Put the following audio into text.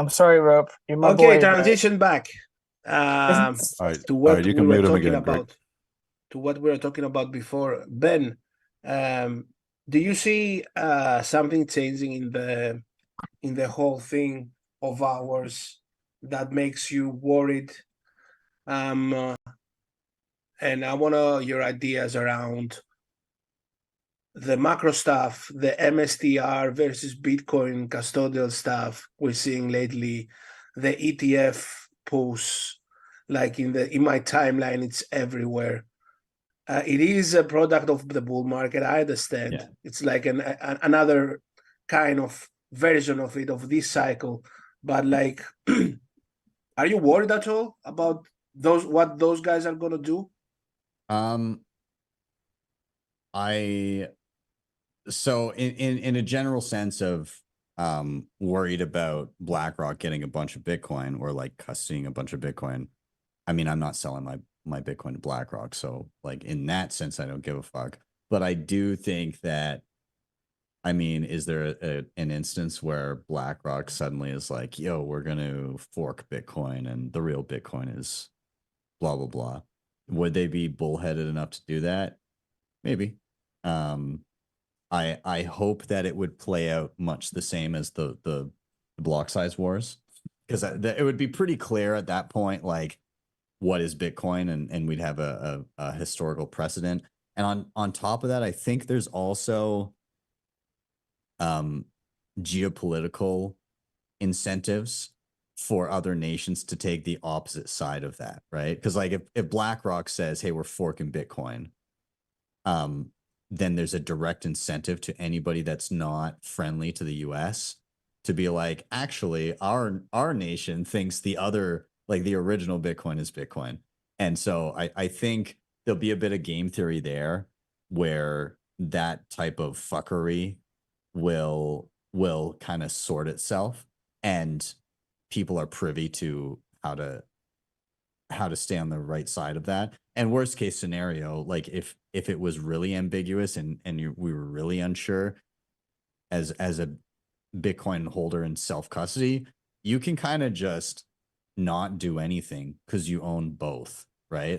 I'm sorry, Rob. You're my Okay, boy, but transition back All right, to all what right, you we can were mute him talking again, Greg. about. To what we were talking about before. Ben, do you see something changing in the whole thing of ours that makes you worried? And I want your ideas around the macro stuff, the MSTR versus Bitcoin custodial stuff we're seeing lately, the ETF posts, like in my timeline, it's everywhere. It is a product of the bull market. I understand. Yeah. It's like another kind of version of it, of this cycle. But like, are you worried at all about what those guys are gonna do? So in a general sense of worried about BlackRock getting a bunch of Bitcoin or like custodying a bunch of Bitcoin. I mean, I'm not selling my Bitcoin to BlackRock, so like in that sense, I don't give a fuck. But I do think that, I mean, is there an instance where BlackRock suddenly is like, yo, we're going to fork Bitcoin and the real Bitcoin is blah, blah, blah. Would they be bullheaded enough to do that? Maybe. I hope that it would play out much the same as the block size wars, because it would be pretty clear at that point, like, what is Bitcoin, and we'd have a historical precedent. And on top of that, I think there's also geopolitical incentives for other nations to take the opposite side of that, right? Because like if BlackRock says, hey, we're forking Bitcoin, then there's a direct incentive to anybody that's not friendly to the US to be like, actually, our nation thinks the other, like the original Bitcoin is Bitcoin. And so I think there'll be a bit of game theory there where that type of fuckery will kind of sort itself, and people are privy to how to stay on the right side of that. And worst case scenario, like if it was really ambiguous and we were really unsure as a Bitcoin holder in self custody, you can kind of just not do anything because you own both, right?